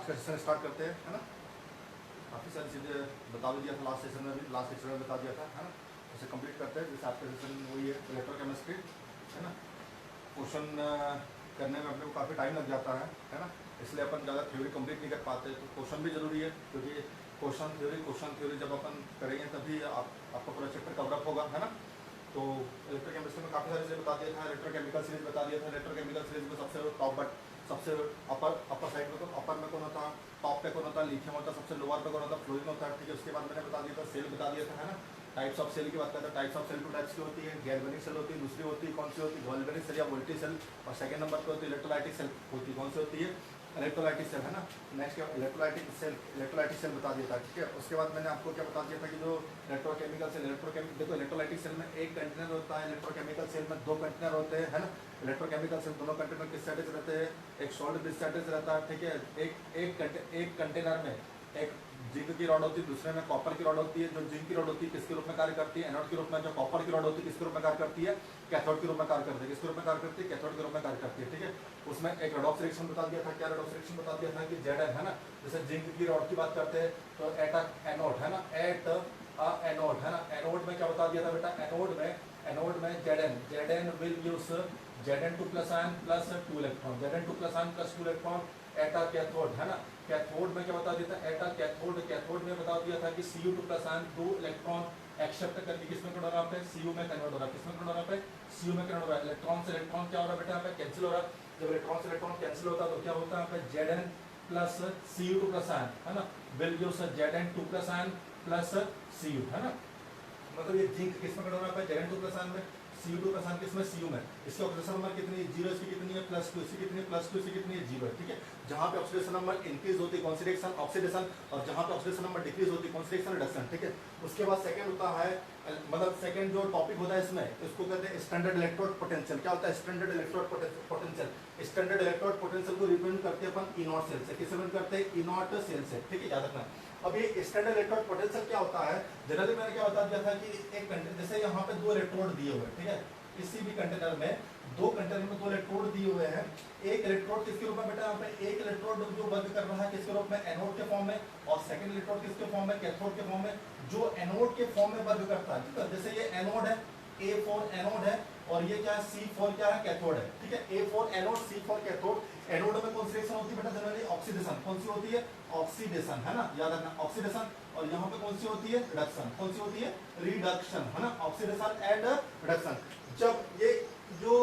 आज का session start करते हैं, है ना। काफ़ी सारी चीज़ें बता भी दिया था लास्ट सेशन में भी, लास्ट लेक्चर में बता दिया था, है ना। उसे कंप्लीट करते हैं। जैसे आपका सेशन वही है इलेक्ट्रोकेमिस्ट्री, है ना। क्वेश्चन करने में अपने को काफ़ी टाइम लग जाता है ना। इसलिए अपन ज़्यादा थ्योरी कंप्लीट नहीं कर पाते, तो क्वेश्चन भी जरूरी है, क्योंकि क्वेश्चन थ्योरी जब अपन करेंगे तभी आपका पूरा चैप्टर कवरअप होगा, है ना। तो इलेक्ट्रोकेमिस्ट्री में काफ़ी सारी चीज़ें बता दिया था। इलेक्ट्रोकेमिकल सीरीज बता दिया था। इलेक्ट्रोकेमिकल सीरीज में सबसे टॉप बट सबसे अपर साइड में, तो अपर में कौन होता, टॉप पे कौन होता, लिथियम होता, सबसे लोअर पे कौन होता, फ्लोरीन होता है, ठीक है। उसके बाद मैंने बता दिया था सेल बता दिया था, है ना। टाइप्स ऑफ सेल की बात करते हैं। Types of cell two types की होती है, गैल्वेनिक सेल होती है, दूसरी होती है कौन सी होती है, गैल्वेनिक सेल या वोल्टी सेल, और सेकंड नंबर पे होती है इलेक्ट्रोलाइटिक सेल होती है, कौन सी होती है, इलेक्ट्रोलाइटिक सेल, है ना। नेक्स्ट इलेक्ट्रोलाइटिक सेल बता दिया था, ठीक है। उसके बाद मैंने आपको क्या बता दिया था कि जो इलेक्ट्रोकेमिकल सेल, देखो इलेक्ट्रोलाइटिक सेल में एक कंटेनर होता है, इलेक्ट्रोकेमिकल सेल में दो कंटेनर होते हैं, है ना। इलेक्ट्रोकेमिकल सेल दोनों कंटेनर किस स्टेटस रहते हैं, एक सॉल्ट स्टेटस रहता है, ठीक है। एक कंटेनर में एक जिंक की रॉड होती है, दूसरे में कॉपर की रॉड होती है। जो जिंक की रॉड होती है किसके रूप में कार्य करती है, एनोड के रूप में। जो कॉपर की रॉड होती है किसके रूप में कार्य करती है, कैथोड के रूप में कार्य करती है। किसके रूप में कार्य करती है, कैथोड के रूप में कार्य करती है, ठीक है। उसमें एक रेडॉक्स रिएक्शन बता दिया था। क्या रेडॉक्स रिएक्शन बता दिया था कि Zn, है ना। जैसे जिंक की रॉड की बात करते हैं तो एट एनोड, है ना, एट एनोड, है ना। एनोड में क्या बता दिया था बेटा, एनोड में Zn will use Zn2 plus ion plus 2 electron, Zn2 plus ion plus 2 electron Etah cathode, है ना। कैथोड में क्या बता दिया था, एटा कैथोड में बता दिया था कि Cu2 plus ion 2 electron accept करके किसमें कन्वर्ट हो रहा है, Cu में कन्वर्ट हो रहा है। किसमें कन्वर्ट हो रहा है, Cu में कन्वर्ट हो रहा है। इलेक्ट्रॉन से इलेक्ट्रॉन क्या हो रहा है बेटा, यहाँ पे कैंसिल हो रहा है। जब इलेक्ट्रॉन से इलेक्ट्रॉन कैंसिल होता है तो क्या होता है, यहाँ पे Zn plus Cu2 plus ion, है ना, will give Zn2 plus ion plus Cu, है ना। मतलब ये जिंक किसमें कन्वर्ट हो रहा है, Zn2 प्लस आयन में, Cu2 प्लस आयन किसमें, Cu में। इसकी ऑक्सीडेशन नंबर कितनी है, 0, इसकी कितनी है, +2, इसकी कितनी है, +2, इसकी कितनी है, 0, ठीक है। जहां पे ऑक्सीडेशन नंबर इंक्रीज होती है कौन सी रिएक्शन, ऑक्सीडेशन, और जहां पे ऑक्सीडेशन नंबर डिक्रीज होती है कौन सी रिएक्शन, रिडक्शन, ठीक है। उसके बाद सेकंड होता है, मतलब सेकंड जो टॉपिक होता है इसमें, इसको कहते हैं स्टैंडर्ड इलेक्ट्रोड पोटेंशियल। क्या होता है standard electrode potential, standard electrode potential को रिप्रेजेंट करते हैं अपन E0 सेल से। किससे रिप्रेजेंट करते हैं, E0 सेल से, ठीक है, याद रखना। अब ये स्टैंडर्ड इलेक्ट्रोड पोटेंशियल क्या होता है, जनरली मैंने क्या बता दिया था कि एक कंटेनर, जैसे यहाँ पे दो इलेक्ट्रोड दिए हुए हैं, ठीक है। किसी भी कंटेनर में दो इलेक्ट्रोड दिए हुए हैं। एक इलेक्ट्रोड किसके रूप में बेटा, यहाँ पे एक इलेक्ट्रोड जो वर्क कर रहा है किसके रूप में, एनोड के फॉर्म में, और सेकंड इलेक्ट्रोड किसके फॉर्म में, कैथोड के फॉर्म में। जो एनोड के फॉर्म में वर्क करता है, ठीक है। जैसे ये एनोड है, A4 एनोड है, और ये क्या है, C4 क्या है, कैथोड है, ठीक है। A4 anode, C4 cathode. Anode में कौन सी रिएक्शन होती है बेटा, जनरली ऑक्सीडेशन। कौन सी होती है, ऑक्सीडेशन, है ना, याद रखना, ऑक्सीडेशन। और यहाँ पे कौन सी होती है, रिडक्शन। कौन सी होती है, रिडक्शन, है ना, ऑक्सीडेशन एंड रिडक्शन। जब ये जो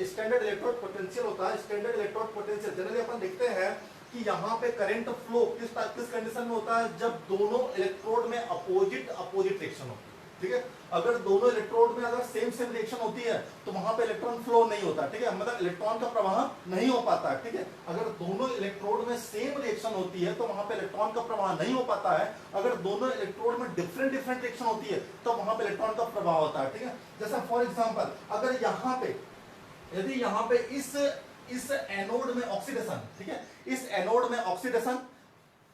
स्टैंडर्ड इलेक्ट्रोड पोटेंशियल होता है, स्टैंडर्ड इलेक्ट्रोड पोटेंशियल जनरली अपन देखते हैं कि यहाँ पे करंट फ्लो किस कंडीशन में होता है, जब दोनों इलेक्ट्रोड में अपोजिट रिएक्शन होती है, ठीक है। अगर दोनों इलेक्ट्रोड में अगर सेम रिएक्शन होती है तो वहां पे इलेक्ट्रॉन फ्लो नहीं होता, ठीक है, मतलब इलेक्ट्रॉन का प्रवाह नहीं हो पाता है, ठीक है। अगर दोनों इलेक्ट्रोड में सेम रिएक्शन होती है तो वहां पे इलेक्ट्रॉन का प्रवाह नहीं हो पाता है। अगर दोनों इलेक्ट्रोड में डिफरेंट रिएक्शन होती है तो वहां पे इलेक्ट्रॉन का प्रवाह होता है, ठीक है। जैसा फॉर एग्जांपल, अगर यहाँ पे यदि यहाँ पे इस एनोड में ऑक्सीडेशन, ठीक है, इस एनोड में ऑक्सीडेशन,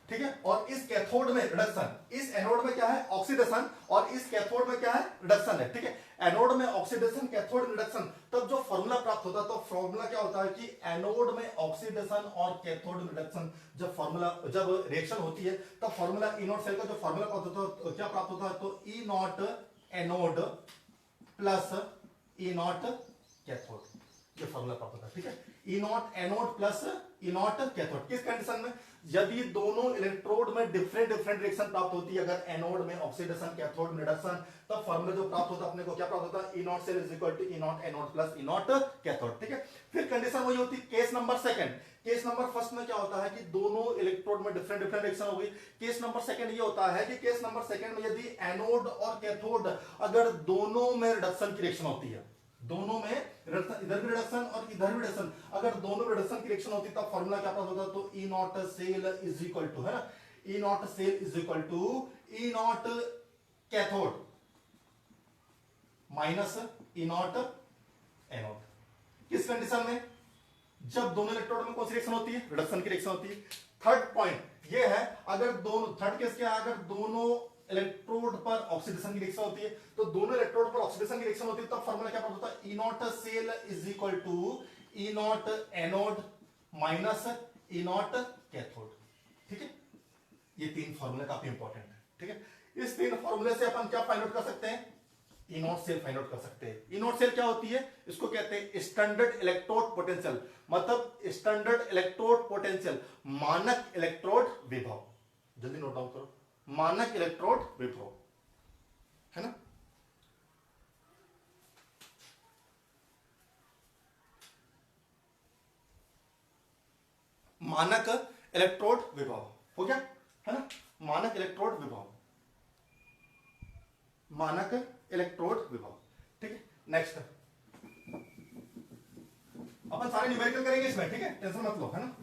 ठीक है, और इस कैथोड में रिडक्शन। इस एनोड में क्या है, ऑक्सीडेशन, और इस कैथोड में क्या है, रिडक्शन है, ठीक है। एनोड में ऑक्सीडेशन, कैथोड रिडक्शन, तब जो फॉर्मूला प्राप्त होता है, तो फॉर्मूला क्या होता है कि एनोड में ऑक्सीडेशन और कैथोड रिडक्शन जब रिएक्शन होती है तब फॉर्मूला E0 सेल का जो फॉर्मूला प्राप्त होता है तो क्या प्राप्त होता है, तो E0 anode plus E0 cathode, ये फॉर्मूला प्राप्त होता है, ठीक है। E0 anode plus E0 cathode. किस कंडीशन में, यदि दोनों इलेक्ट्रोड में डिफरेंट रिएक्शन प्राप्त होती है, अगर एनोड में ऑक्सीडेशन, कैथोड में रिडक्शन, तब फॉर्मूला जो प्राप्त होता है अपने को क्या प्राप्त होता है, E0 cell is equal to E0 anode plus E0 cathode, ठीक है। फिर कंडीशन वही होती है case number second. Case number first में क्या होता है कि दोनों इलेक्ट्रोड में डिफरेंट रिएक्शन हो गई। केस नंबर सेकंड ये होता है कि केस नंबर सेकंड में यदि एनोड और कैथोड अगर दोनों में रिडक्शन की रिएक्शन होती है, दोनों में रिडक्शन, इधर भी रिडक्शन और इधर भी रिडक्शन, अगर दोनों रिडक्शन की रिएक्शन होती तब फॉर्मूला क्या प्राप्त होता, तो E0 cell is equal to, है ना, E0 cell is equal to E0 cathode minus E0 anode. किस कंडीशन में, जब दोनों इलेक्ट्रोड में कौन सी रिएक्शन होती है, रिडक्शन की रिएक्शन होती है। थर्ड पॉइंट ये है, अगर दोनों, थर्ड केस क्या है, अगर दोनों इलेक्ट्रोड पर ऑक्सीडेशन की रिएक्शन होती है, तो दोनों इलेक्ट्रोड पर ऑक्सीडेशन की रिएक्शन होती है, तब फॉर्मूला क्या प्राप्त होता है, E0 cell is equal to E0 anode minus E0 cathode. ठीक है, ये 3 फॉर्मूले काफी इंपॉर्टेंट है। ठीक है, इस 3 फॉर्मूले से अपन क्या फाइंड आउट कर सकते हैं, ई नॉट सेल फाइंड आउट कर सकते हैं। ई नॉट सेल क्या होती है, इसको कहते हैं स्टैंडर्ड इलेक्ट्रोड पोटेंशियल, मतलब स्टैंडर्ड इलेक्ट्रोड पोटेंशियल, मानक इलेक्ट्रोड विभव। जल्दी नोट डाउन करो, मानक इलेक्ट्रोड विभव, है ना। मानक इलेक्ट्रोड विभव हो गया, है ना, मानक इलेक्ट्रोड विभव, मानक इलेक्ट्रोड विभव। ठीक है, नेक्स्ट अपन सारे न्यूमेरिकल करेंगे इसमें, ठीक है, टेंशन मत लो, है ना,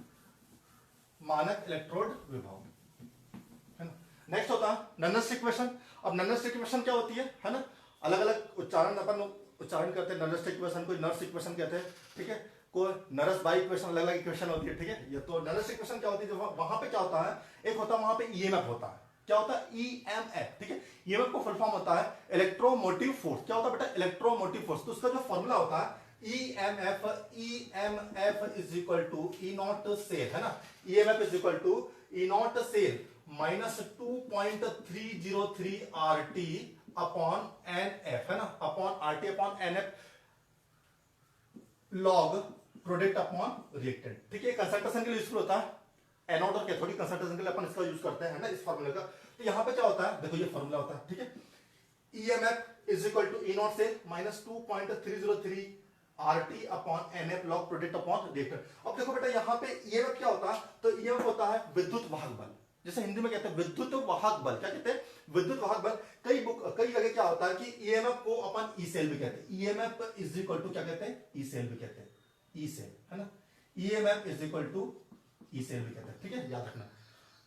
मानक इलेक्ट्रोड विभव, है ना। नेक्स्ट होता है ननस इक्वेशन। अब ननस इक्वेशन क्या होती है ना, अलग अलग उच्चारण अपन उच्चारण करते हैं ननस इक्वेशन, कोई नर्स इक्वेशन कहते हैं, ठीक है, कोई नरस बाई इक्वेशन, अलग अलग इक्वेशन होती है। ठीक है, ये तो नरस इक्वेशन क्या होती है, जो वहां पे क्या होता है, एक होता है वहां पे ईएमएफ होता है, क्या होता है, ईएमएफ। ठीक है, ईएमएफ को फुल फॉर्म होता है इलेक्ट्रोमोटिव फोर्स। क्या होता है बेटा, इलेक्ट्रोमोटिव फोर्स। तो उसका जो फॉर्मूला होता है EMF is equal to E naught cell, है ना, EMF is equal to E naught cell minus 2.303 RT upon NF, है ना, upon RT upon NF log product upon reactant. ठीक है, कंसंट्रेशन के लिए यूजफुल होता है, एनोड और कैथोडिक कंसंट्रेशन के लिए अपन इसका यूज करते हैं ना, इस फार्मूले का। तो यहां पे क्या होता है, देखो ये फार्मूला होता है, ठीक है, EMF is equal to E naught cell minus 2.303 RT upon NF log product upon reactant. अब देखो बेटा यहां पे ईएमएफ क्या होता है, तो ईएमएफ होता है विद्युत वाहक बल, जैसे हिंदी में कहते हैं विद्युत वाहक बल। क्या कहते हैं, विद्युत वाहक बल। कई जगह क्या होता है कि ईएमएफ को अपन ई सेल भी कहते हैं, ईएमएफ इज इक्वल टू क्या कहते हैं, ई सेल भी कहते हैं, ई सेल, है ना, EMF is equal to E cell भी कहते हैं। ठीक है, याद रखना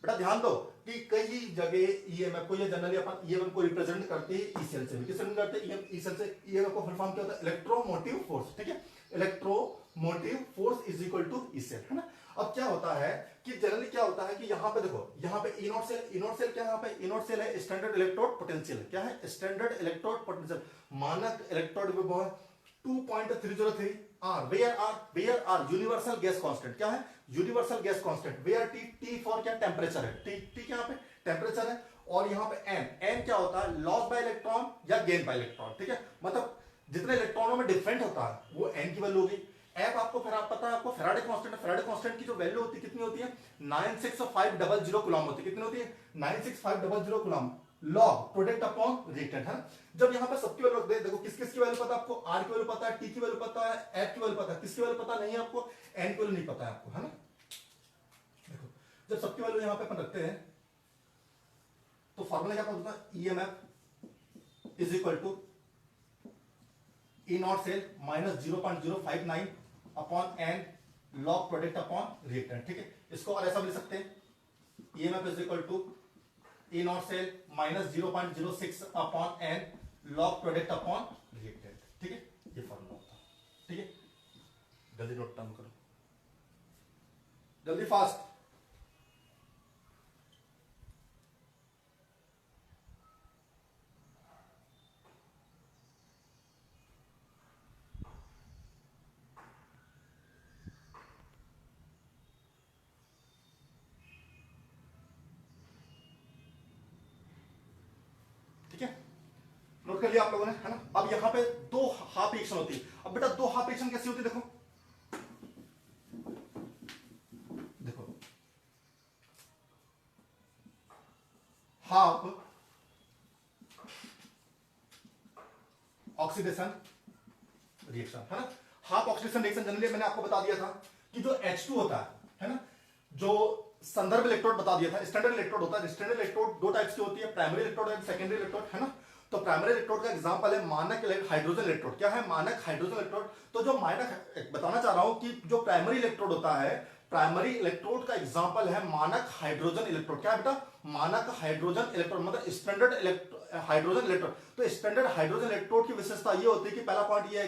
बेटा, ध्यान दो कि कई जगह ईएमएफ को, ये जनरली अपन ईएमएफ को रिप्रेजेंट करते हैं ई सेल से भी, किससे करते हैं, ई सेल से। ईएमएफ को फुल फॉर्म क्या होता है, इलेक्ट्रोमोटिव फोर्स। ठीक है, electromotive force is equal to E cell, है ना। अब क्या होता है कि जनरली क्या होता है कि यहां पे देखो, यहां पे E naught cell, E naught cell क्या है, यहां पे ई नॉट सेल है स्टैंडर्ड इलेक्ट्रोड पोटेंशियल। क्या है, स्टैंडर्ड इलेक्ट्रोड पोटेंशियल, मानक इलेक्ट्रोड विभव 2.303 R, where R universal gas constant. क्या है, universal gas constant, where T, T for क्या, टेंपरेचर है, टी, टी क्या यहाँ पे टेंपरेचर है, और यहाँ पे एन, एन क्या होता है, लॉस बाय इलेक्ट्रॉन या गेन बाय इलेक्ट्रॉन। ठीक है, मतलब जितने इलेक्ट्रॉनों में डिफरेंट होता है वो एन की वैल्यू होगी। एफ आपको फिर आप पता है, आपको फैराडे कांस्टेंट है, फैराडे कांस्टेंट की जो वैल्यू होती है कितनी होती है, 96500 कूलम होती है, कितनी होती है, 96500 coulomb log product upon reactant, है ना। जब यहां पे सबकी वैल्यू रख दे, देखो किस किस की वैल्यू पता है आपको, आर की वैल्यू पता है, टी की वैल्यू पता है, एफ की वैल्यू पता है, किसकी वैल्यू पता नहीं है आपको, एन की वैल्यू नहीं पता है आपको, है ना। देखो जब सबकी वैल्यू यहां पे अपन रखते हैं तो फॉर्मूला क्या होता है, EMF is equal to E naught cell minus 0.059 upon N log product upon reactant. ठीक है, इसको और ऐसा भी लिख सकते हैं, EMF is equal to E naught cell minus 0.06 upon N log product upon reactant. ठीक है, ये फॉर्मूला होता है। ठीक है, जल्दी नोट डाउन करो, जल्दी फास्ट। ठीक है, नोट कर लिया आप लोगों ने, है ना। अब यहां पे दो हाफ रिएक्शन होती है। अब बेटा दो हाफ रिएक्शन कैसी होती है, देखो देखो, हाफ ऑक्सीडेशन रिएक्शन, है ना। हाफ ऑक्सीडेशन रिएक्शन जनरली मैंने आपको बता दिया था कि जो H2 होता है ना, जो संदर्भ इलेक्ट्रोड बता दिया था, स्टैंडर्ड इलेक्ट्रोड होता है। स्टैंडर्ड इलेक्ट्रोड दो टाइप्स की होती है, प्राइमरी इलेक्ट्रोड और सेकेंडरी इलेक्ट्रोड, है ना। तो प्राइमरी इलेक्ट्रोड का एग्जांपल है मानक हाइड्रोजन इलेक्ट्रोड। क्या है, मानक हाइड्रोजन इलेक्ट्रोड। तो जो मानक, बताना चाह रहा हूं कि जो प्राइमरी इलेक्ट्रोड होता है, प्राइमरी इलेक्ट्रोड का एग्जांपल है मानक हाइड्रोजन इलेक्ट्रोड। क्या है बेटा, मानक हाइड्रोजन इलेक्ट्रोड, मतलब स्टैंडर्ड हाइड्रोजन इलेक्ट्रोड। तो स्टैंडर्ड हाइड्रोजन इलेक्ट्रोड की विशेषता ये होती है कि पहला पॉइंट ये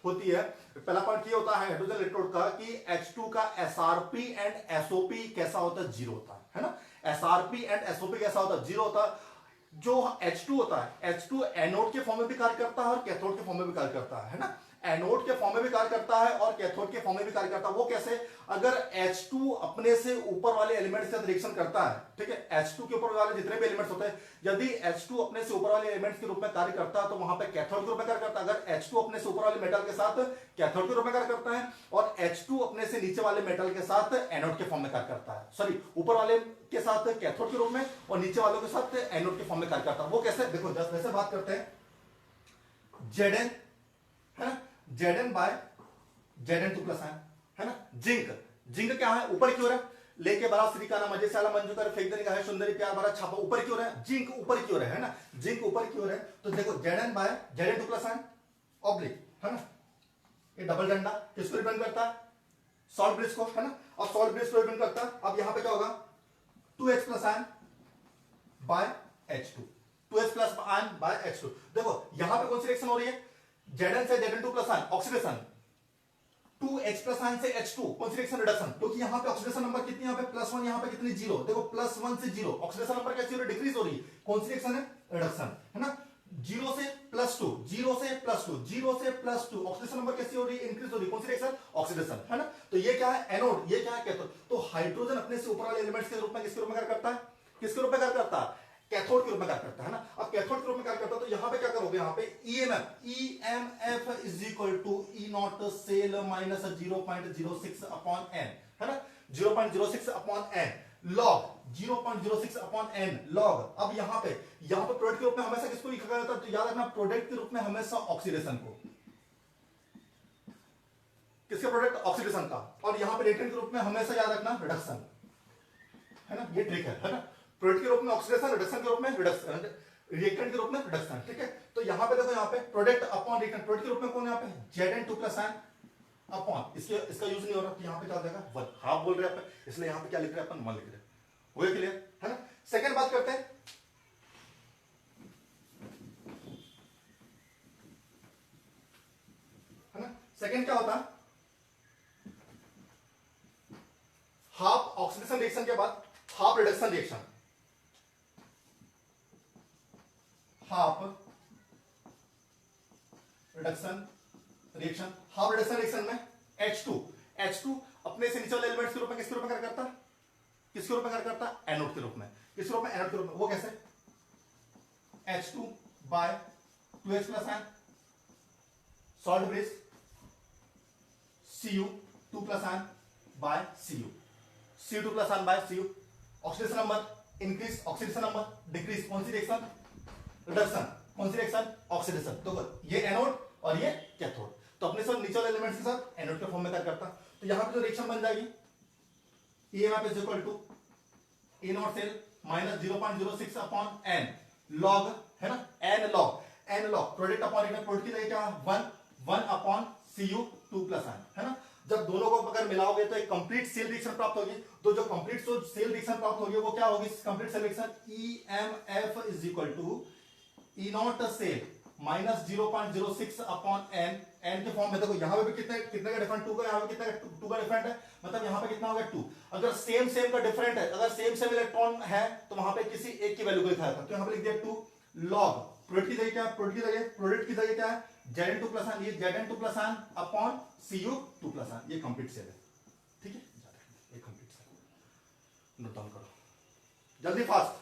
होती है, पहला पॉइंट ये होता है हाइड्रोजन इलेक्ट्रोड का कि H2 का SRP एंड SOP कैसा होता है, जीरो होता है ना। SRP एंड SOP कैसा होता है, जीरो होता है। जो H2 होता है, H2 एनोड के फॉर्म में भी कार्य करता है और कैथोड के फॉर्म में भी कार्य करता है ना। एनोड के फॉर्म में भी कार्य करता है और कैथोड के फॉर्म में भी कार्य करता है। वो कैसे? अगर H2 अपने से ऊपर वाले एलिमेंट से रिएक्शन करता है, ठीक है, H2 के ऊपर वाले जितने भी एलिमेंट्स होते हैं, यदि H2 अपने से ऊपर वाले एलिमेंट्स के रूप में कार्य करता है तो वहां पे कैथोड के रूप में कार्य करता है। अगर H2 अपने से ऊपर वाले मेटल के साथ कैथोड के रूप में कार्य करता है और H2 अपने से नीचे वाले मेटल के साथ एनोड के फॉर्म में कार्य करता है, सॉरी, ऊपर वाले के साथ कैथोड के रूप में और नीचे वालों के साथ एनोड के फॉर्म में कार्य करता है। वो कैसे? देखो, जस्ट वैसे बात करते हैं, Zn है ना, Zn बाय Zn2 प्लस है ना। जिंक क्या है? ऊपर की ओर है, लेके बड़ा श्रीकाना मजे से आला मंजू कर फेंक देने का है, सुंदरी प्यार भरा छापा ऊपर की ओर है, जिंक ऊपर की ओर है ना, जिंक ऊपर की ओर है। तो देखो Zn bye Zn2 plus oblique है ना, ये डबल डंडा किसको रिप्रेजेंट करता है? सॉल्ट ब्रिज को, है ना। अब सॉल्ट ब्रिज को रिप्रेजेंट करता है, अब यहां पे क्या होगा? 2H plus ion bye H2, 2H plus ion bye H2। देखो यहां पे कौन सी रिएक्शन हो रही है? Zn से Zn2 plus ion oxidation, 2H plus ion से H2 कौन सी रिएक्शन? रिडक्शन। क्योंकि यहां पे ऑक्सीडेशन नंबर कितनी, यहां पे +1, यहां पे कितनी? 0। देखो +1 से 0 ऑक्सीडेशन नंबर कैसी हो रही है? डिक्रीज हो रही है। कौन सी रिएक्शन है? रिडक्शन, है ना। 0 से +2, 0 से +2, 0 से +2 ऑक्सीडेशन नंबर कैसी हो रही है? इंक्रीज हो रही है। कौन सी रिएक्शन? ऑक्सीडेशन, है ना। तो ये क्या है? एनोड। ये क्या है? कैथोड। तो हाइड्रोजन अपने से ऊपर वाले एलिमेंट्स के रूप में किसके रूप में कार्य करता है? किसके रूप में कार्य करता है? कैथोड के रूप में कार्य करता है ना। अब कैथोड के रूप में कार्य करता है तो यहां पे क्या करोगे? यहां पे EMF is equal to E naught cell minus 0.06 upon n, है ना, 0.06 upon n log 0.06 upon n log. अब यहां पे प्रोडक्ट के रूप में हमेशा किसको लिखा जाता है? तो याद रखना, प्रोडक्ट के रूप में हमेशा ऑक्सीडेशन को, किसके प्रोडक्ट? ऑक्सीडेशन का। और यहां पे रिएक्टेंट के रूप में हमेशा याद रखना रिडक्शन, है ना। ये ट्रिक है ना। प्रोडक्ट के रूप में ऑक्सीडेशन, रिडक्शन के रूप में रिडक्शन, रिएक्टेंट के रूप में रिडक्शन, ठीक है। तो यहां पे देखो, यहां पे प्रोडक्ट अपॉन रिएक्टेंट, प्रोडक्ट के रूप में कौन है? यहां पे Zn2 प्लस आयन अपॉन, इसका यूज नहीं हो रहा, तो यहां पे क्या हो जाएगा? 1। हाफ बोल रहे हैं अपन, इसलिए यहां पे क्या लिख रहे हैं अपन? 1 लिख रहे हैं। हो गया क्लियर, है ना। सेकंड बात करते हैं, है ना। सेकंड क्या होता है? हाफ ऑक्सीडेशन रिएक्शन के बाद half reduction reaction, half reduction reaction. Half reduction reaction में H2 अपने से नीचे वाले एलिमेंट्स के रूप में किसके रूप में कार्य करता है? किसके रूप में कार्य करता है? एनोड के रूप में। किस रूप में? एनोड के रूप में। वो कैसे? H2 by 2H plus ion salt bridge Cu2 plus ion by Cu2 plus ion by Cu। Oxidation number increase, oxidation number decrease. कौन सी रिएक्शन? रिडक्शन। कौन सी रिएक्शन? ऑक्सीडेशन। तो ये एनोड और ये कैथोड। तो अपने सब नीचे वाले एलिमेंट्स के साथ एनोड के फॉर्म में कार्य करता। तो यहां पे जो रिएक्शन बन जाएगी, EMF is equal to E naught cell minus 0.06 upon n log, है ना, n log product upon reactant, product की जगह क्या? 1 अपॉन Cu2 प्लस आयन, है ना। जब दोनों को अगर मिलाओगे तो एक कंप्लीट सेल रिएक्शन प्राप्त होगी। तो जो कंप्लीट सेल रिएक्शन प्राप्त होगी वो क्या होगी? Complete cell reaction EMF is equal to E naught cell minus 0.06 upon n के फॉर्म में। देखो यहां पे भी कितने का डिफरेंट? 2 का। यहां पे कितने का? 2 का डिफरेंट है, मतलब यहां पे कितना हो गया? 2। अगर सेम का डिफरेंट है, अगर सेम इलेक्ट्रॉन है तो वहां पे किसी एक की वैल्यू को लिखा जाता है। तो यहां पे लिख दिया 2 लॉग प्रोडक्ट की जगह क्या? प्रोडक्ट की जगह क्या है? Zn2 प्लस आयन, ये Zn2 plus ion upon Cu2 plus ion. ये कंप्लीट सेल है, ठीक है, ये कंप्लीट सेल। नोट डाउन करो जल्दी फास्ट।